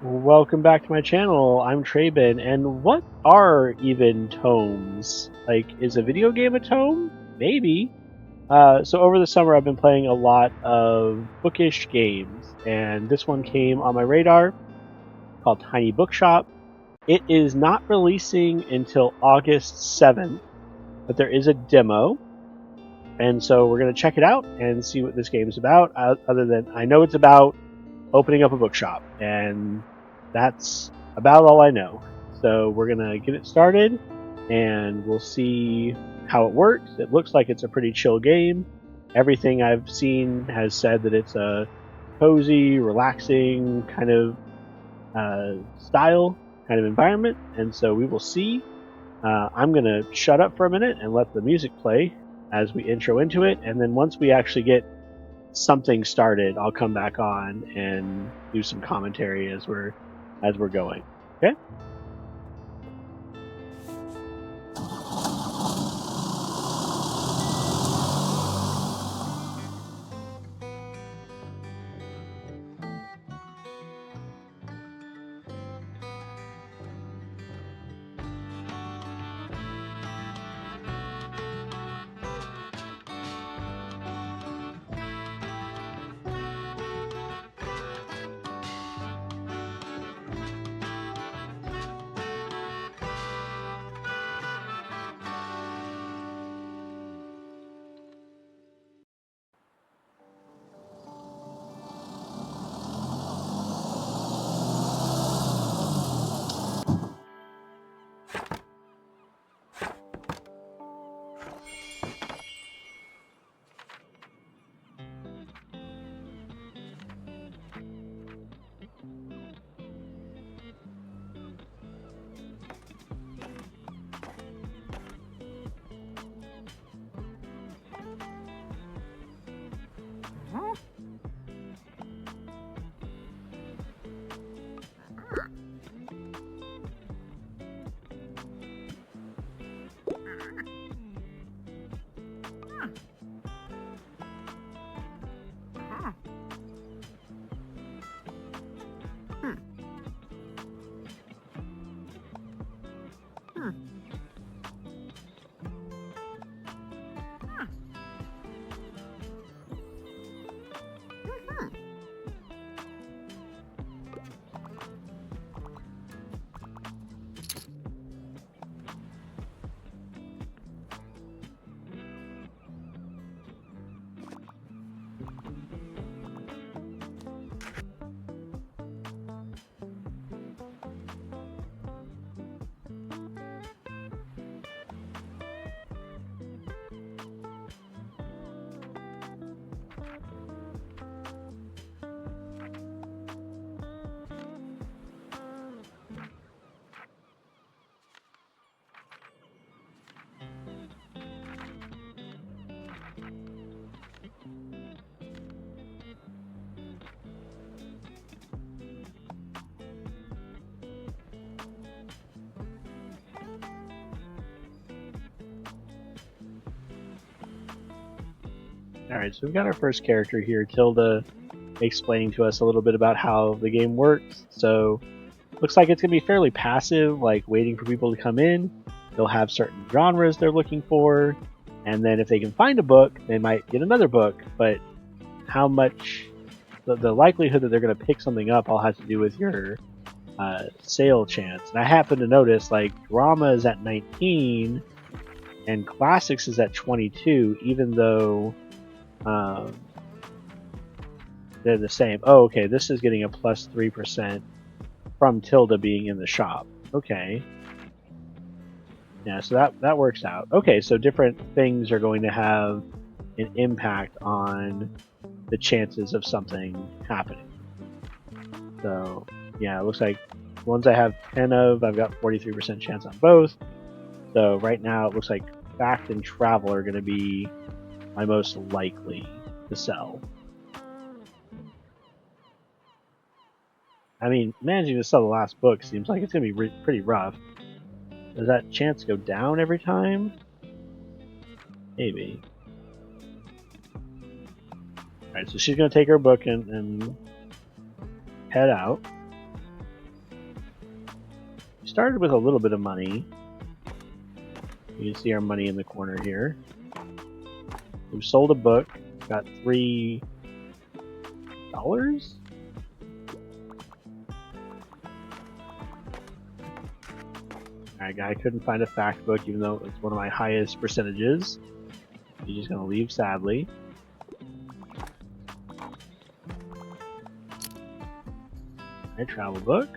Welcome back to my channel. I'm Traben, and what are even tomes? Like, is a video game a tome? Maybe. So over the summer, I've been playing a lot of bookish games, and this one came on my radar called Tiny Bookshop. It is not releasing until August 7th, but there is a demo, and so we're going to check it out and see what this game is about. Other than I know it's about opening up a bookshop, and that's about all I know. So we're gonna get it started, and we'll see how it works. It looks like it's a pretty chill game. Everything I've seen has said that it's a cozy, relaxing kind of style, kind of environment, and so we will see. I'm gonna shut up for a minute and let the music play as we intro into it, and then once we actually get something started, I'll come back on and do some commentary as we're going. Okay. All right, so we've got our first character here, Tilda, explaining to us a little bit about how the game works. So looks like it's gonna be fairly passive, like waiting for people to come in. They'll have certain genres they're looking for, and then if they can find a book, they might get another book. But how much the likelihood that they're going to pick something up all has to do with your sale chance. And I happen to notice like drama is at 19 and classics is at 22, even though um, they're the same. Oh, okay, this is getting a plus 3% from Tilda being in the shop. Okay. Yeah, so that works out. Okay, so different things are going to have an impact on the chances of something happening. So yeah, it looks like ones I have 10 of, I've got 43% chance on both. So right now it looks like Fact and Travel are going to be my most likely to sell. I mean, managing to sell the last book seems like it's going to be pretty rough. Does that chance go down every time? Maybe. Alright, so she's going to take her book and head out. started with a little bit of money. You can see our money in the corner here. We sold a book, got $3. Alright, guy couldn't find a fact book, even though it's one of my highest percentages. He's just gonna leave sadly. Alright, travel book.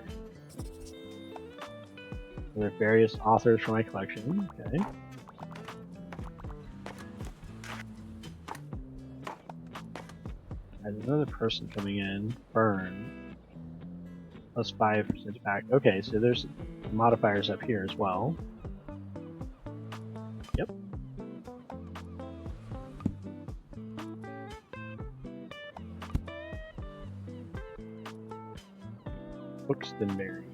There are various authors from my collection. Okay. There's another person coming in. Burn. Plus 5% back. Okay, so there's modifiers up here as well. Yep. Buxtonberry.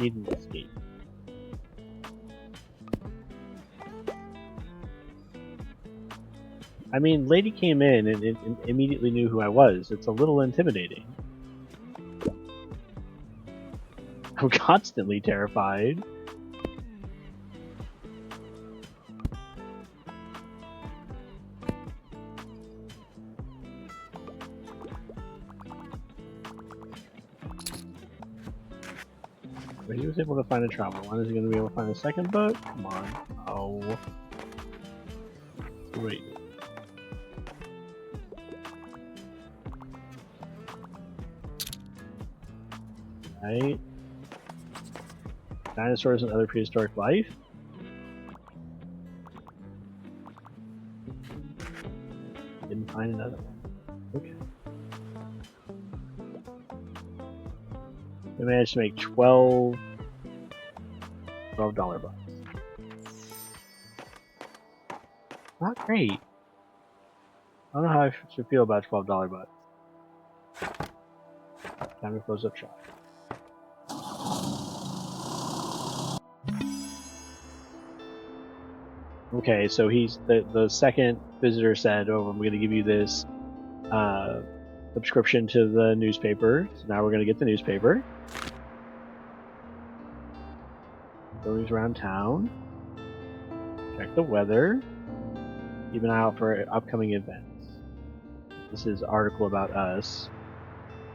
Need an escape. I mean, lady came in and immediately knew who I was. It's a little intimidating. I'm constantly terrified. But he was able to find a travel. When is he going to be able to find a second book? Come on. Oh. Wait. Right. Dinosaurs and other prehistoric life. Didn't find another one. Okay. We managed to make $12 bucks. Not great. I don't know how I should feel about $12 bucks. Time to close up shop. Okay, so he's the second visitor said, "Oh, I'm going to give you this subscription to the newspaper." So now we're going to get the newspaper. Goings around town. Check the weather. Keep an eye out for upcoming events. This is an article about us.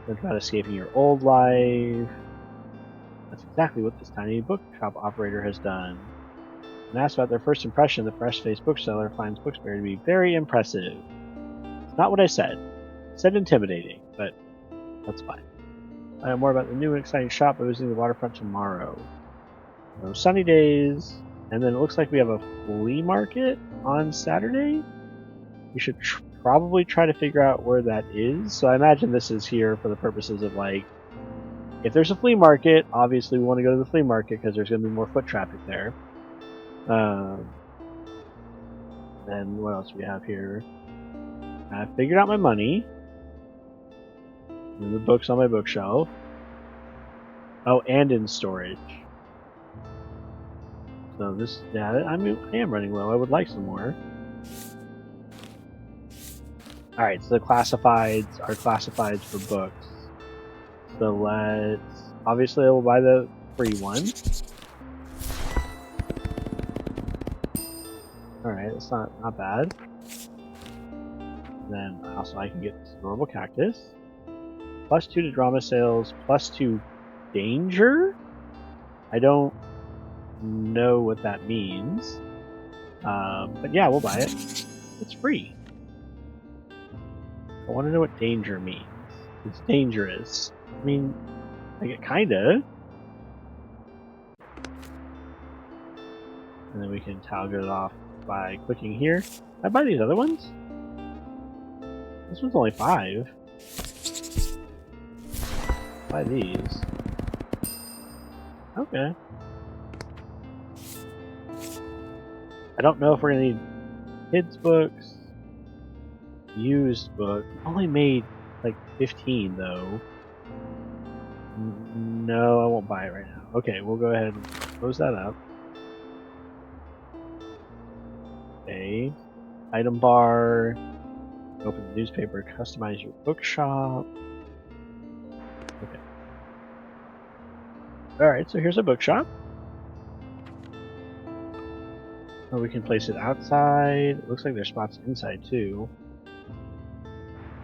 Think about escaping your old life. That's exactly what this tiny bookshop operator has done. When asked about their first impression, the fresh-faced bookseller finds Bookshop to be very impressive. It's not what I said. I said intimidating, but that's fine. I know more about the new and exciting shop by visiting the waterfront tomorrow. So sunny days, and then it looks like we have a flea market on Saturday. We should probably try to figure out where that is. So I imagine this is here for the purposes of, like, if there's a flea market, obviously we want to go to the flea market because there's going to be more foot traffic there. Then what else do we have here? I figured out my money. And the books on my bookshelf. Oh, and in storage. So this, yeah, I mean, I am running low. I would like some more. Alright, so the classifieds are classifieds for books. So let's... Obviously I will buy the free one. Alright, that's not bad. And then also I can get this adorable cactus. +2 to drama sales, +2 danger? I don't know what that means. But yeah, we'll buy it. It's free. I want to know what danger means. It's dangerous. I mean, like, it kinda. And then we can toggle it off by clicking here. Can I buy these other ones? This one's only 5. Buy these. Okay. I don't know if we're gonna need kids' books. Used book. Only made like 15 though. No, I won't buy it right now. Okay, we'll go ahead and close that up. Okay. Item bar. Open the newspaper. Customize your bookshop. Okay. Alright, so here's a bookshop. Oh, we can place it outside. It looks like there's spots inside too.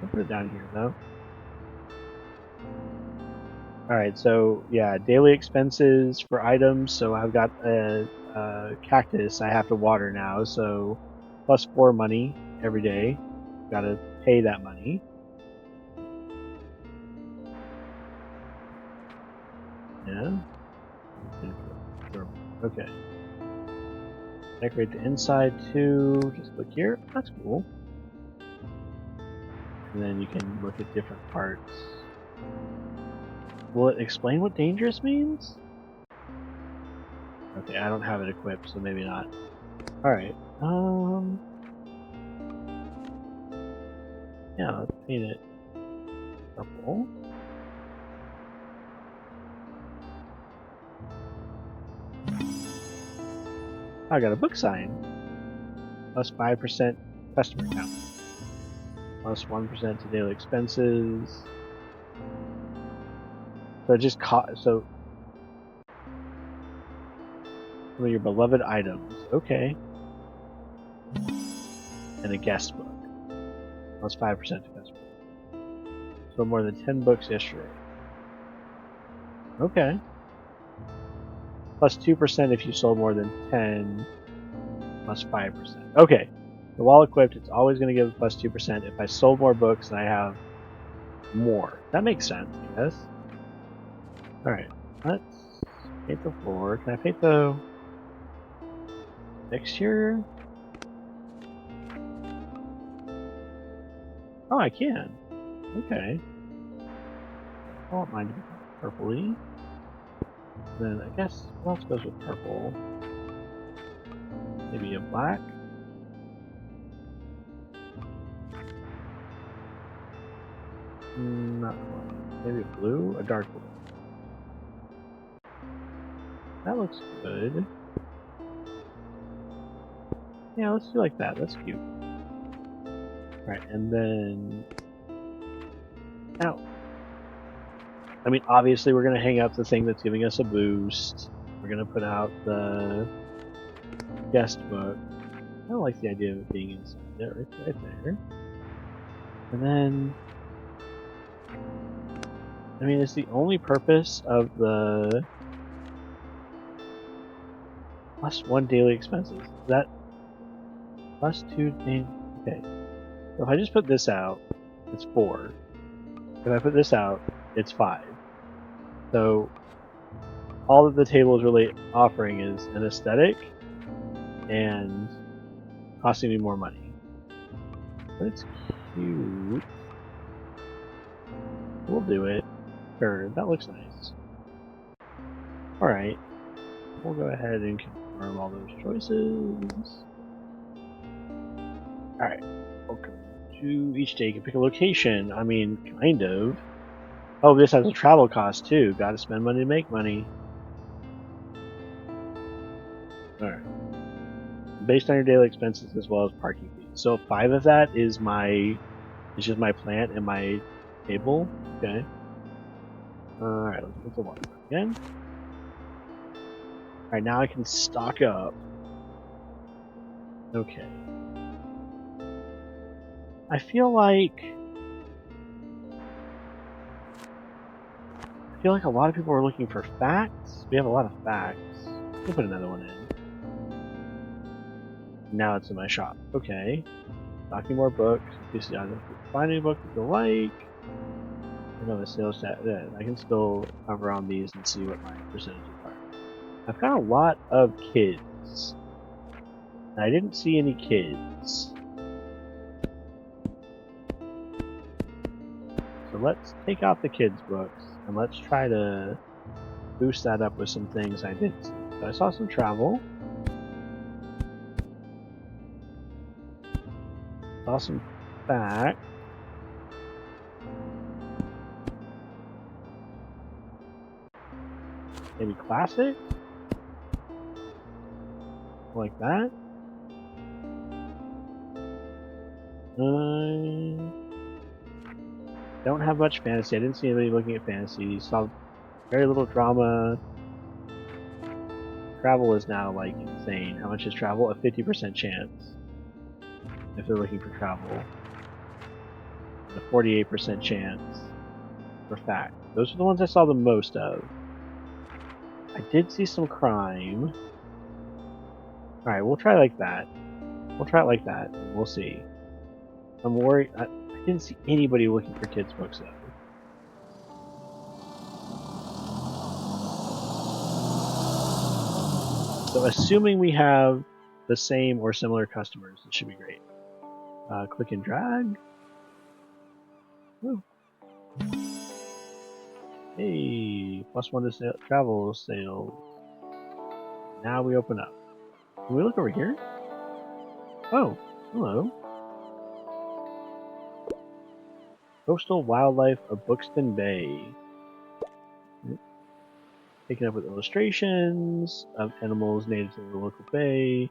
I'll put it down here though. Alright, so yeah, daily expenses for items. So I've got a cactus I have to water now, so +4 money every day. Gotta pay that money. Yeah. Okay. Decorate the inside too. Just click here. That's cool. And then you can look at different parts. Will it explain what dangerous means? Okay, I don't have it equipped, so maybe not. Alright. Yeah, let's paint it purple. I got a book sign. +5% customer count. +1% to daily expenses. So just so some of your beloved items. Okay. And a guest book. +5% to customer. So more than 10 books yesterday. Okay. +2% if you sold more than 10. +5%. Okay. So while equipped, it's always going to give +2% if I sold more books and I have more. That makes sense, I guess. Alright. Let's paint the floor. Can I paint the exterior? Oh, I can. Okay. I don't mind to be purpley. Then I guess what else goes with purple? Maybe a black? Not quite. Maybe a blue? A dark blue. That looks good. Yeah, let's do like that. That's cute. Alright, and then... Now, I mean, obviously we're going to hang up the thing that's giving us a boost. We're going to put out the guest book. I don't like the idea of it being inside it, right there. And then... I mean, it's the only purpose of the +1 daily expenses. That +2 daily... Okay. So if I just put this out, it's 4. If I put this out, it's 5. So all that the table is really offering is an aesthetic and costing me more money. But it's cute. We'll do it. Sure, that looks nice. Alright. We'll go ahead and confirm all those choices. Alright. Welcome to each day. You can pick a location. I mean, kind of. Oh, this has a travel cost too. Gotta spend money to make money. Alright. Based on your daily expenses as well as parking fees. So 5 of that is just my plant and my table. Okay. Alright, let's put the water again. Alright, now I can stock up. Okay. I feel like a lot of people are looking for facts. We have a lot of facts. We'll put another one in. Now it's in my shop. Okay. Stocking more books. Find a book that you like. I know the sales stat. I can still hover on these and see what my percentages are. I've got a lot of kids. And I didn't see any kids. So let's take out the kids' books and let's try to boost that up with some things I did see. So I saw some travel. Saw some fact. Maybe classic? Like that? Don't have much fantasy. I didn't see anybody looking at fantasy. Saw very little drama. Travel is now like insane. How much is travel? A 50% chance if they're looking for travel. And a 48% chance for fact. Those are the ones I saw the most of. I did see some crime. Alright, we'll try like that. We'll try it like that, and we'll see. I'm worried. I didn't see anybody looking for kids' books though. So assuming we have the same or similar customers, it should be great. Click and drag. Ooh. Hey, +1 to travel sales. Now we open up. Can we look over here? Oh, hello. Coastal Wildlife of Buxton Bay. Taken up with illustrations of animals native to the local bay.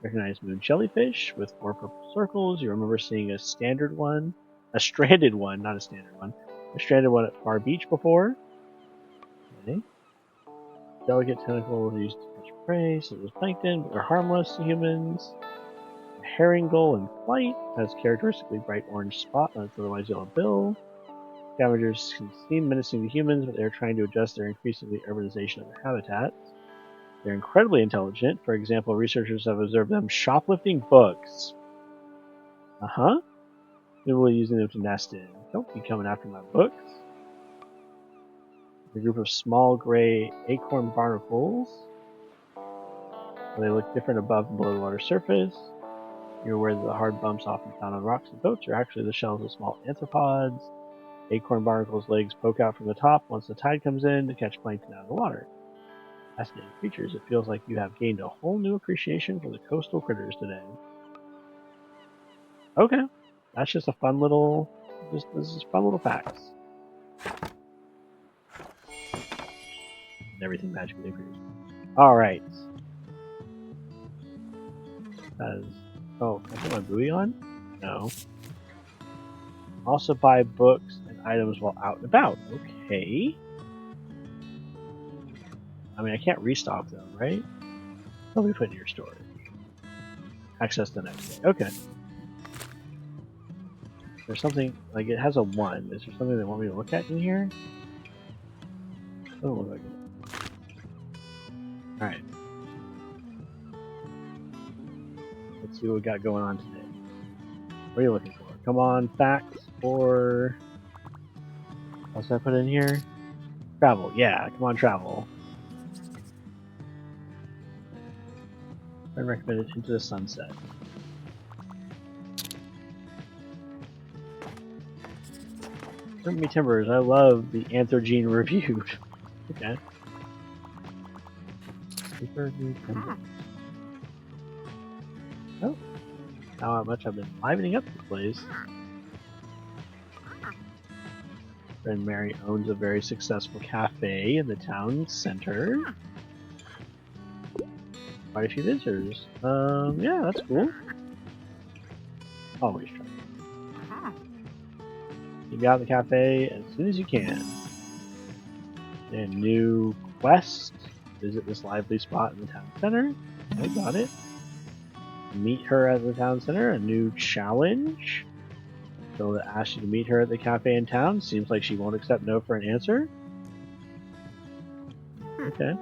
Recognize moon jellyfish with 4 purple circles. You remember seeing a stranded one, not a standard one. A stranded one at Far Beach before. Okay. Delicate tentacles used to catch prey, such as plankton, but they're harmless to humans. A herring gull in flight has characteristically bright orange spot on its otherwise yellow bill. Scavengers can seem menacing to humans, but they are trying to adjust their increasingly urbanization of their habitats. They're incredibly intelligent. For example, researchers have observed them shoplifting books. People using them to nest in. Don't be coming after my books. A group of small gray acorn barnacles. They look different above and below the water surface. You're aware that the hard bumps often found on rocks and boats are actually the shells of small arthropods. Acorn barnacles' legs poke out from the top once the tide comes in to catch plankton out of the water. Fascinating creatures. It feels like you have gained a whole new appreciation for the coastal critters today. Okay, that's just a fun little, this is fun little facts. And everything magically appears. All right. Oh, can I put my buoy on? No. Also buy books and items while out and about. Okay. I mean, I can't restock them, right? Let me put in your storage. Access the next day. Okay. There's something, like it has a 1. Is there something they want me to look at in here? Doesn't look like it. Alright. Let's see what we got going on today. What are you looking for? Come on, facts or... What's that put in here? Travel. Yeah, come on, travel. I recommend it Into the Sunset. Bring me timbers. I love the Anthropogene reviewed. Okay. Oh. How much I've been livening up the place. Friend Mary owns a very successful cafe in the town center. Quite a few visitors. Yeah, that's cool. Always try. You get out of the cafe as soon as you can. And new quest. Visit this lively spot in the town center. I got it. Meet her at the town center. A new challenge. So that asks you to meet her at the cafe in town. Seems like she won't accept no for an answer. Okay.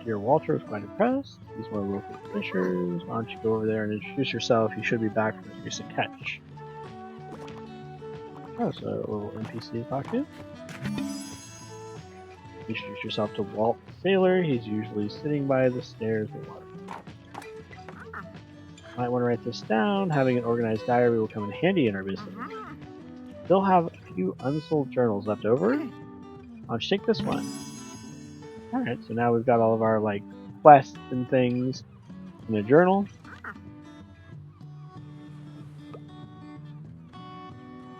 Dear Walter was quite impressed. He's one of the local fishers. Why don't you go over there and introduce yourself? You should be back from his recent catch. Oh, so a little NPC to talk to. Introduce yourself to Walt the sailor. He's usually sitting by the stairs with water. Might want to write this down. Having an organized diary will come in handy in our business. Still have a few unsold journals left over. Why don't you take this one? Alright, so now we've got all of our like quests and things in a journal.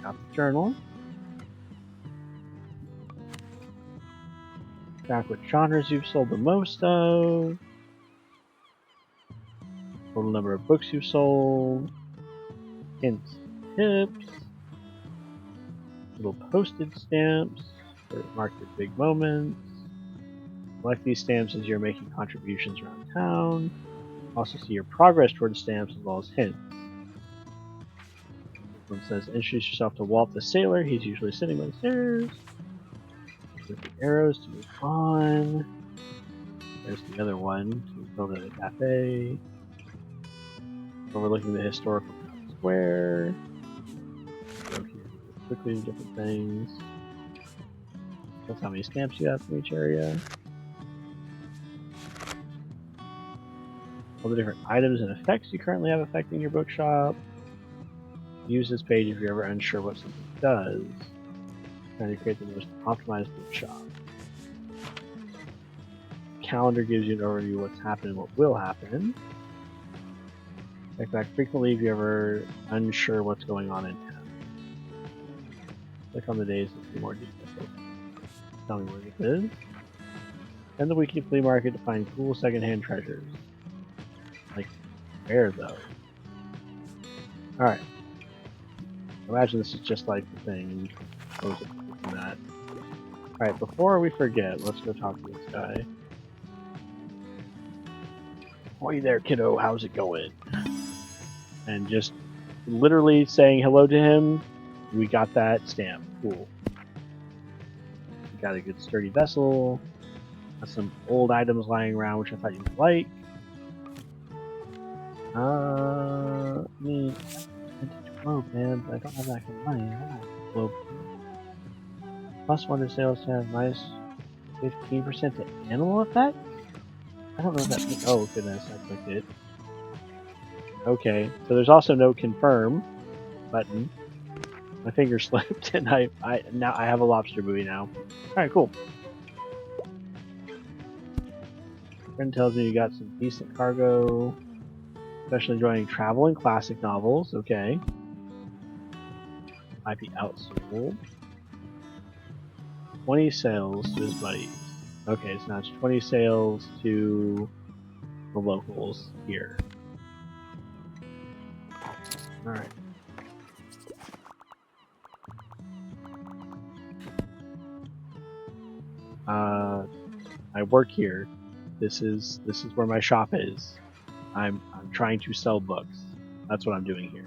Got the journal. track what genres you've sold the most of. Total number of books you've sold. Hints, tips. Little postage stamps that mark your big moments. Collect these stamps as you're making contributions around town. Also see your progress towards stamps as well as hints. This one says, introduce yourself to Walt the Sailor. He's usually sitting by the stairs. With the arrows to move on. There's the other one to go to the cafe. Overlooking the historical town square. Go here quickly to different things. That's how many stamps you have from each area. All the different items and effects you currently have affecting your bookshop. Use this page if you're ever unsure what something does. Trying to create the most optimized bookshop. Calendar gives you an overview of what's happened and what will happen. Check back frequently if you're ever unsure what's going on in town. Click on the days to see more details. Tell me where this is. And the weekly flea market to find cool secondhand treasures. Like, where though? Alright. Imagine this is just like the thing, and you can close it from that. Alright, before we forget, let's go talk to this guy. Hey there, kiddo, how's it going? And just literally saying hello to him, we got that stamp. Cool. We got a good sturdy vessel. Got some old items lying around, which I thought you would like. I mean, vintage globe, man, but I don't have that kind of money. I don't have a globe. Plus one to sales to have minus 15% to animal effect? I don't know what that means. Oh goodness, I clicked it. Okay, so there's also no confirm button. My finger slipped, and now I have a lobster buoy now. All right, cool. Friend tells me you got some decent cargo. Especially enjoying travel and classic novels. Okay. Might be outsold. 20 sales to his buddies. Okay, so now it's 20 sales to the locals here. Alright. I work here. This is where my shop is. I'm trying to sell books. That's what I'm doing here.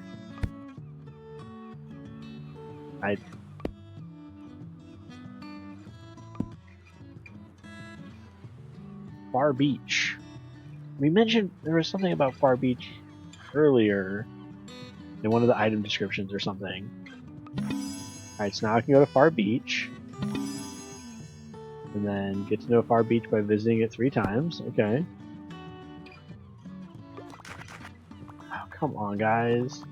Far Beach. We mentioned there was something about Far Beach earlier in one of the item descriptions or something. Alright, so now I can go to Far Beach. And then get to know Far Beach by visiting it 3 times. Okay. Oh, come on, guys.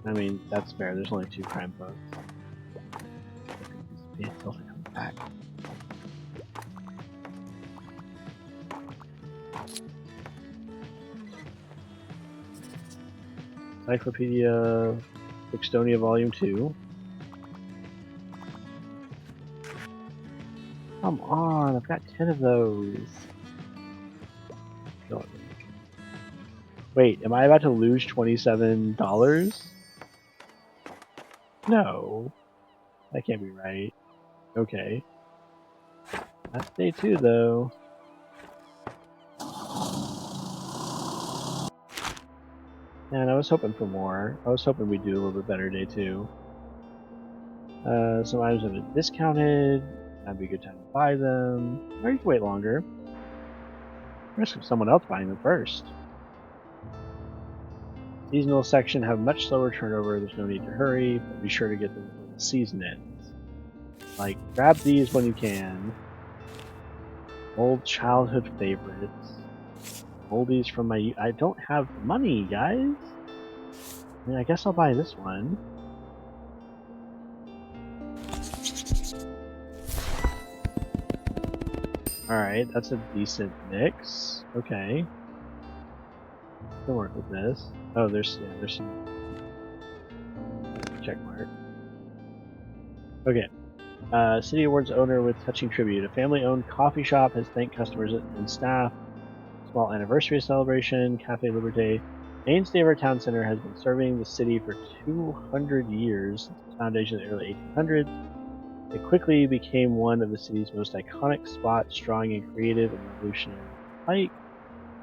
I mean, that's fair. There's only 2 crime boats. Until they come back. Encyclopedia Bookstonia Volume 2. Come on, I've got 10 of those. Wait, am I about to lose $27? No. That can't be right. Okay. That's day 2, though. Man, I was hoping for more. I was hoping we'd do a little bit better day 2. Some items have been discounted. That'd be a good time to buy them. Or you can wait longer. Risk of someone else buying them first. Seasonal section have much slower turnover. There's no need to hurry, but be sure to get them before the season ends. Like, grab these when you can. Old childhood favorites. Oldies from my... I don't have money, guys. I mean, I guess I'll buy this one. Alright, that's a decent mix. Okay. Can work with this. Oh, there's some check mark. Okay. City awards owner with touching tribute. A family-owned coffee shop has thanked customers and staff. Small anniversary celebration. Cafe Liberté. Mainstay of our town center has been serving the city for 200 years since its foundation in the early 1800s. It quickly became one of the city's most iconic spots, drawing a creative and revolutionary like.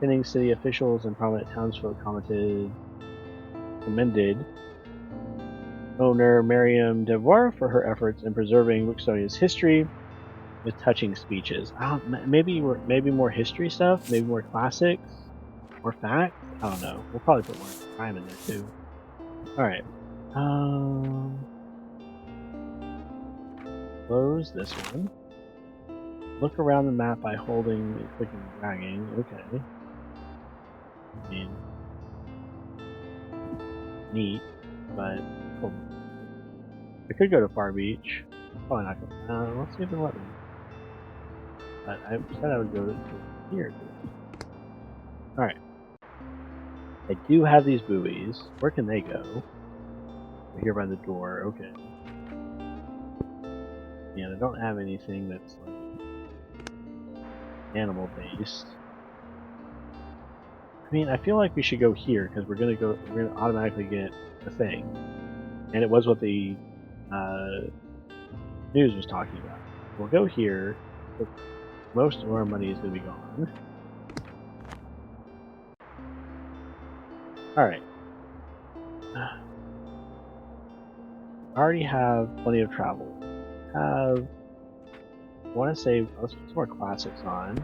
Many city officials and prominent townsfolk commended owner Miriam Devoir for her efforts in preserving Wixonia's history with touching speeches. Maybe more history stuff, maybe more classics, more facts. I don't know. We'll probably put more crime in there too. All right. Close this one. Look around the map by holding and clicking and dragging. Okay. I mean, neat, but cool. I could go to Far Beach. Probably not going. Let's see if it'll let me. But I said I would go to here today. Alright. I do have these buoys. Where can they go? They're here by the door. Okay. Yeah, I don't have anything that's like animal based. I mean, I feel like we should go here because we're gonna automatically get a thing, and it was what the news was talking about. We'll go here. But most of our money is gonna be gone. All right. I already have plenty of travel. I want to say let's put some more classics on.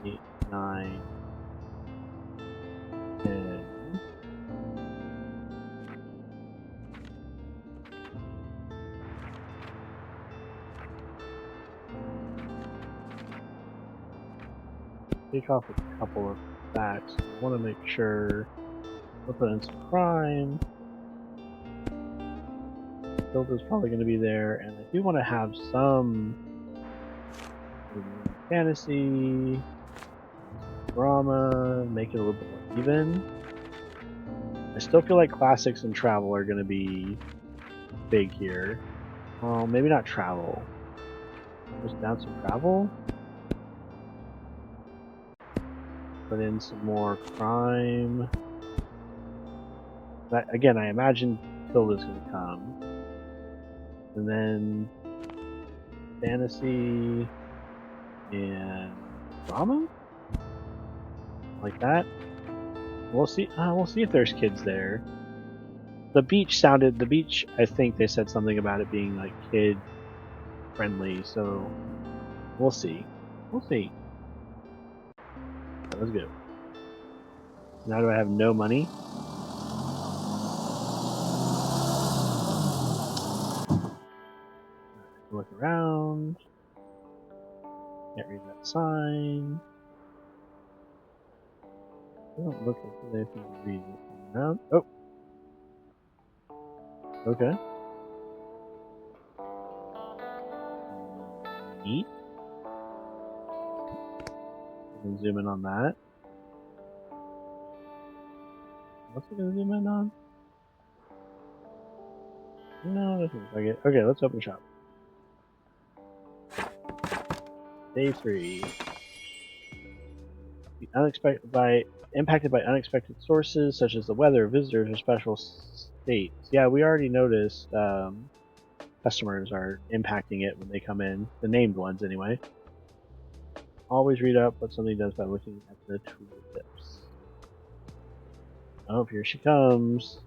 8, 9, 10. Take off a couple of facts. I want to make sure we'll put in some crime. Filter's probably going to be there, and I do want to have some fantasy, drama, make it a little bit more even. I still feel like classics and travel are going to be big here. Well, maybe not travel. Just down some travel. Put in some more crime. Again, I imagine Tilda's going to come. And then fantasy and drama? Like that? We'll see. We'll see if there's kids there. The beach, I think they said something about it being like kid friendly, so we'll see. We'll see. That was good. Now do I have no money? Look around. Can't read that sign. Doesn't look like there's anything to read around. Oh! Okay. Neat. We can zoom in on that. What's it gonna zoom in on? No, doesn't look like it. Okay, let's open shop. Day 3. Impacted by unexpected sources such as the weather, visitors, or special states. Yeah, we already noticed customers are impacting it when they come in. The named ones, anyway. Always read up what something does by looking at the tooltips. Oh, here she comes.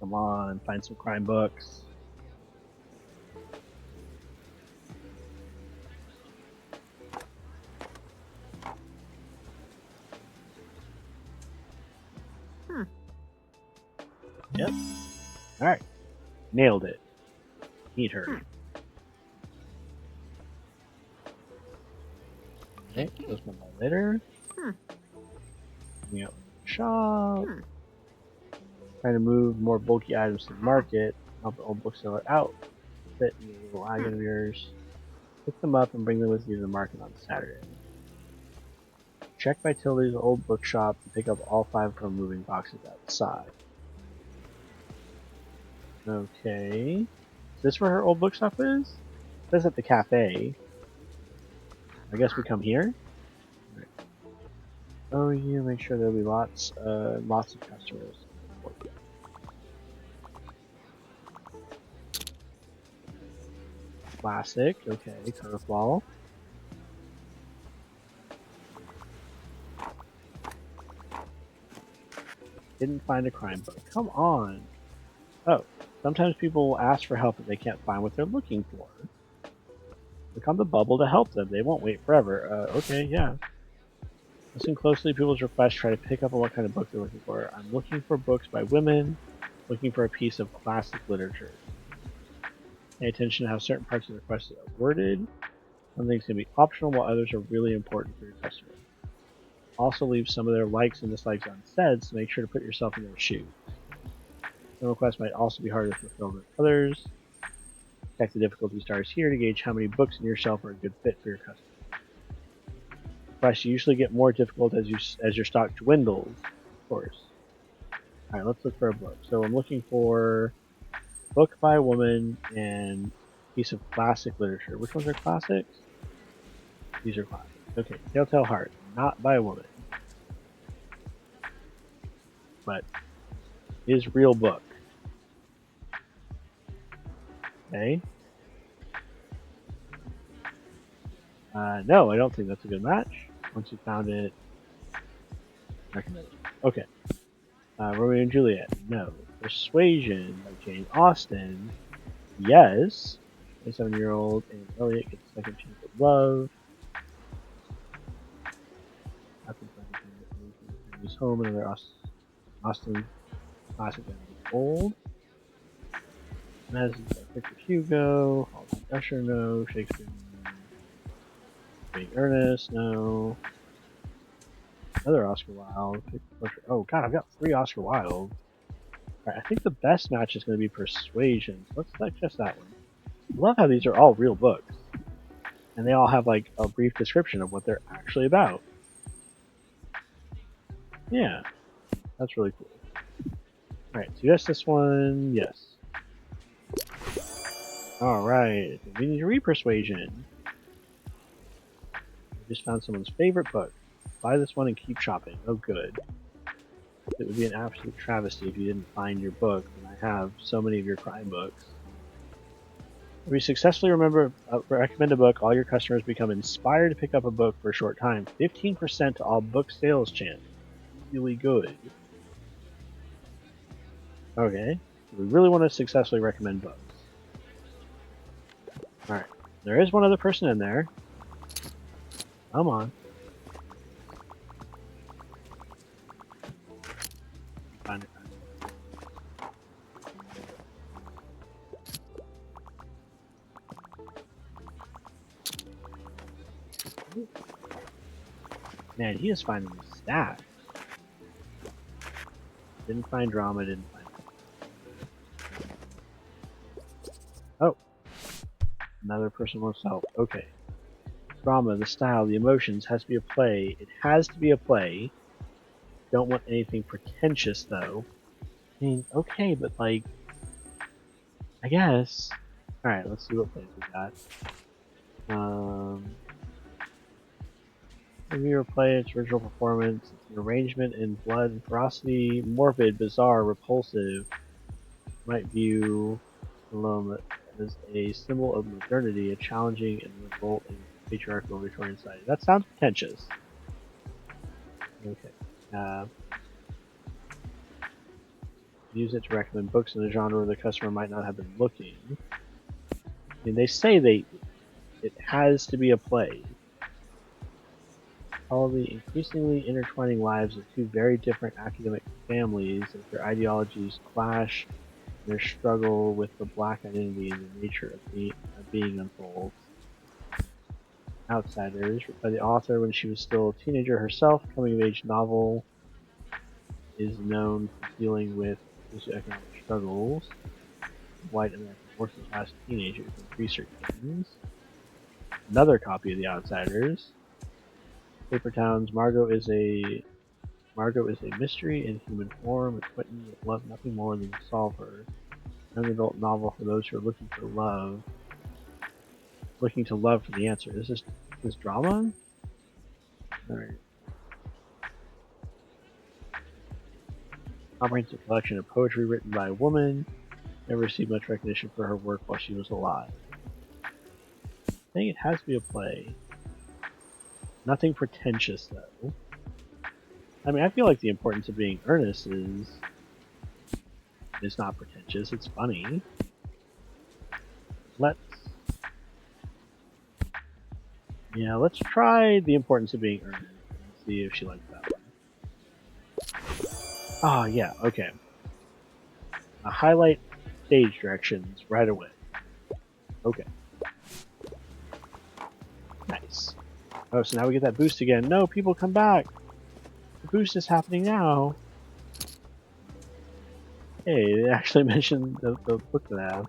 Come on, find some crime books. Yep. Alright. Nailed it. Eat her. Okay, let's move on later. Coming out with the shop. Trying to move more bulky items to the market. Help the old bookseller out. Fit in the little wagon of yours. Pick them up and bring them with you to the market on Saturday. Check by Tildy's old bookshop and pick up all 5 from moving boxes outside. Okay. Is this where her old bookshop is? It says at the cafe. I guess we come here? Right. Oh, yeah, make sure there'll be lots of customers. Classic, okay, curveball. Didn't find a crime book. Come on. Oh, sometimes people will ask for help if they can't find what they're looking for. Click on the bubble to help them. They won't wait forever. Okay, yeah. Listen closely to people's requests. Try to pick up on what kind of book they're looking for. I'm looking for books by women. Looking for a piece of classic literature. Pay attention to how certain parts of the request are worded. Some things can be optional while others are really important for your customer. Also leave some of their likes and dislikes unsaid, so make sure to put yourself in their shoes. Some requests might also be harder to fulfill than others. Check the difficulty stars here to gauge how many books in your shelf are a good fit for your customer. Requests usually get more difficult as your stock dwindles, of course. Alright, let's look for a book. So I'm looking for book by a woman and piece of classic literature. Which ones are classics? These are classics. Okay, Telltale Heart, not by a woman, but is real book. Okay. No, I don't think that's a good match. Once you found it, recommend it. Okay. Romeo and Juliet, no. Persuasion by Jane Austen, yes. 27-year-old Anne Elliot gets a second chance at love. After his home, another Austen classic that is old. Madison Victor Hugo, Halsey Usher, no. Shakespeare, no. Being Ernest, no. Another Oscar Wilde. Oh god, I've got 3 Oscar Wilde. Alright, I think the best match is going to be Persuasion. So let's select just that one. I love how these are all real books. And they all have like a brief description of what they're actually about. Yeah, that's really cool. Alright, so yes, this one, yes. Alright, we need to read Persuasion. I just found someone's favorite book. Buy this one and keep shopping. Oh good. It would be an absolute travesty if you didn't find your book, and I have so many of your crime books. If you successfully recommend a book, all your customers become inspired to pick up a book for a short time. 15% to all book sales chance. Really good. Okay, so we really want to successfully recommend books. Alright, there is one other person in there. Come on. Find it. Man, he is finding the stats. Didn't find drama, didn't find... Oh! Another person wants help. Okay. Drama, the style, the emotions, has to be a play. It has to be a play. Don't want anything pretentious, though. I mean, okay, but like... I guess... Alright, let's see what plays we got. Review or play its original performance. It's an arrangement in blood and ferocity, morbid, bizarre, repulsive. Might view alone as a symbol of modernity, a challenging and revolt in patriarchal Victorian society. That sounds pretentious. Okay. Use it to recommend books in a genre where the customer might not have been looking. I mean, they say it has to be a play. All the increasingly intertwining lives of 2 very different academic families as their ideologies clash, their struggle with the black identity and the nature of being unfolds. Outsiders, by the author when she was still a teenager herself, coming-of-age novel is known for dealing with socioeconomic struggles, white American working class teenagers and research teams. Another copy of The Outsiders. Paper Towns, Margot is a mystery in human form, and Quentin would love nothing more than to solve her. An adult novel for those who are looking for love. Looking to love for the answer. Is this drama? Alright. Comprehensive collection of poetry written by a woman. Never received much recognition for her work while she was alive. I think it has to be a play. Nothing pretentious, though. I mean, I feel like the importance of being earnest is not pretentious. It's funny. Let's try the importance of being earnest and see if she likes that one. Oh yeah, okay. Highlight stage directions right away. Okay. Nice. Oh, so now we get that boost again. No, people come back. The boost is happening now. Hey, they actually mentioned the book that I have.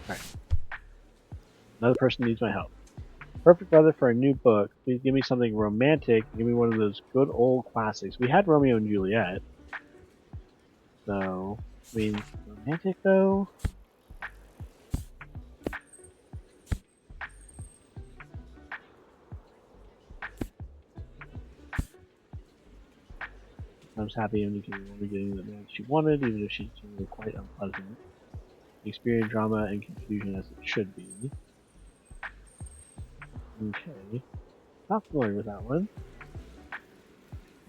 Alright. Another person needs my help. Perfect weather for a new book. Please give me something romantic. Give me one of those good old classics. We had Romeo and Juliet. So, I mean, romantic though? I was happy when you were getting the man she wanted, even if she's quite unpleasant. Experience drama and confusion as it should be. Okay. Not familiar with that one.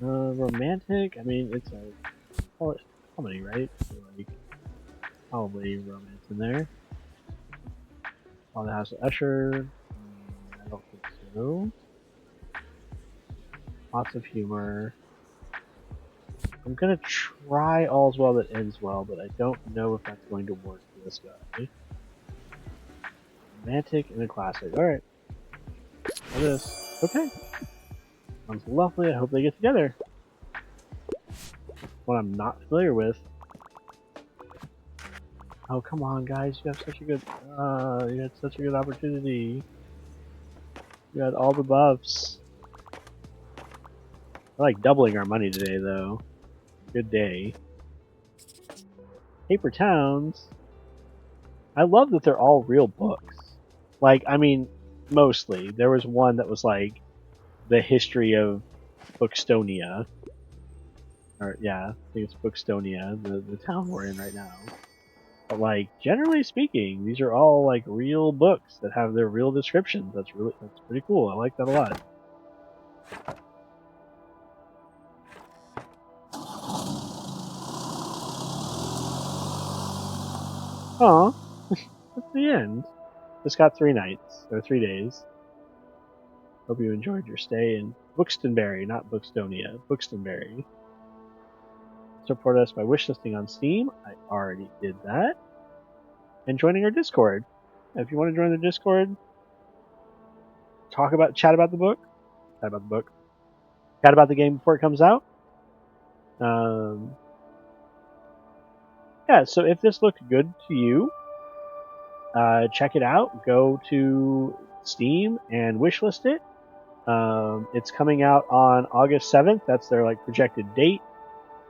Romantic? I mean, it's a comedy, right? So, like, probably romance in there. On the House of Usher? I don't think so. Lots of humor. I'm gonna try All's Well That Ends Well, but I don't know if that's going to work for this guy. Romantic and a classic. Alright. Try this. Okay. Sounds lovely. I hope they get together. What I'm not familiar with. Oh, come on, guys. You have such a good, you had such a good opportunity. You had all the buffs. We're like doubling our money today, though. Good day. Paper Towns. I love that they're all real books. Like, I mean, mostly. There was one that was like the history of Bookstonia. Or, yeah, I think it's Bookstonia, the town we're in right now. But, like, generally speaking, these are all, like, real books that have their real descriptions. That's pretty cool. I like that a lot. Aw, that's the end. Just got 3 nights, or 3 days. Hope you enjoyed your stay in Bookstonbury, not Bookstonia, Bookstonbury. Support us by wishlisting on Steam. I already did that. And joining our Discord. If you want to join the Discord, chat about the book, chat about the game before it comes out. Yeah, so if this looked good to you, check it out. Go to Steam and wishlist it. It's coming out on August 7th. That's their like projected date.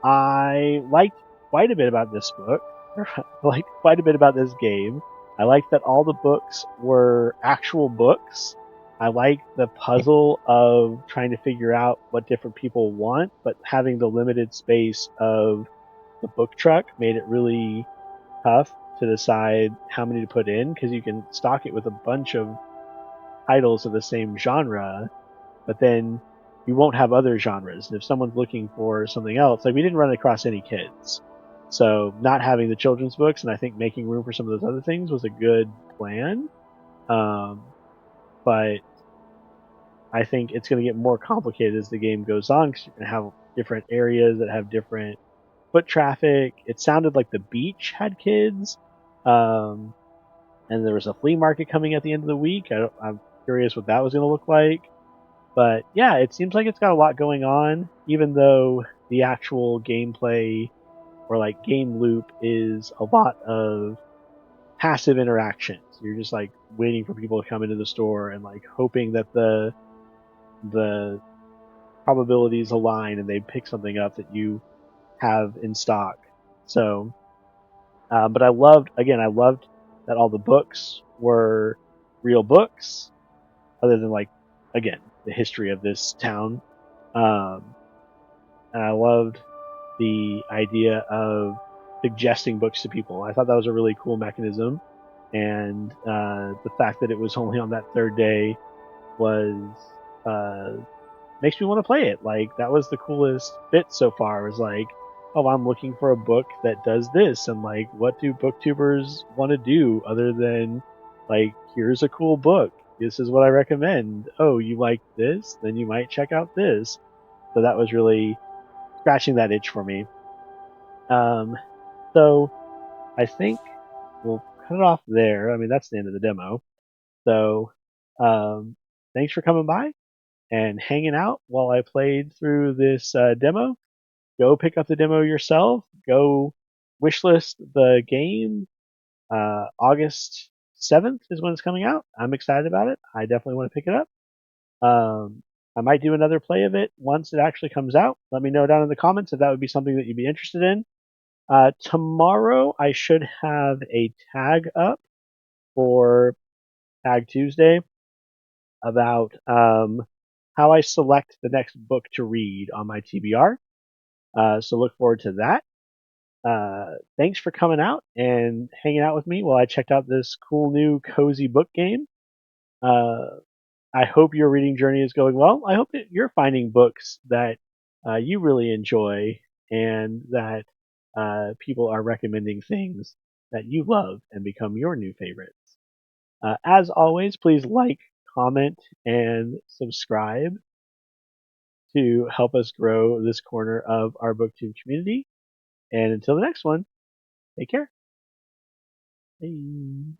I liked quite a bit about this book. I liked quite a bit about this game. I liked that all the books were actual books. I liked the puzzle of trying to figure out what different people want, but having the limited space of the book truck made it really tough to decide how many to put in, because you can stock it with a bunch of titles of the same genre, but then you won't have other genres. And if someone's looking for something else, like we didn't run across any kids. So not having the children's books and I think making room for some of those other things was a good plan. But I think it's going to get more complicated as the game goes on, because you're going to have different areas that have different foot traffic. It sounded like the beach had kids. And there was a flea market coming at the end of the week. I'm curious what that was going to look like. But yeah, it seems like it's got a lot going on, even though the actual gameplay or like game loop is a lot of passive interactions. You're just like waiting for people to come into the store and like hoping that the the probabilities align and they pick something up that you have in stock. So, but I loved that all the books were real books, other than like, again, the history of this town. Um, and I loved the idea of suggesting books to people. I thought that was a really cool mechanism, and the fact that it was only on that third day was uh, makes me want to play it. Like that was the coolest bit so far. Was like, oh, I'm looking for a book that does this, and like, what do booktubers want to do other than like, here's a cool book. This is what I recommend. Oh, you like this? Then you might check out this. So that was really scratching that itch for me. Um, so I think we'll cut it off there. I mean, that's the end of the demo. So thanks for coming by and hanging out while I played through this demo. Go pick up the demo yourself. Go wishlist the game. August 7th is when it's coming out. I'm excited about it. I definitely want to pick it up. I might do another play of it once it actually comes out. Let me know down in the comments if that would be something that you'd be interested in. Tomorrow I should have a tag up for Tag Tuesday about how I select the next book to read on my TBR. So look forward to that. Thanks for coming out and hanging out with me while I checked out this cool new cozy book game. Uh, I hope your reading journey is going well. I hope that you're finding books that you really enjoy and that people are recommending things that you love and become your new favorites. As always, please like, comment, and subscribe to help us grow this corner of our booktube community. And until the next one, take care. Bye.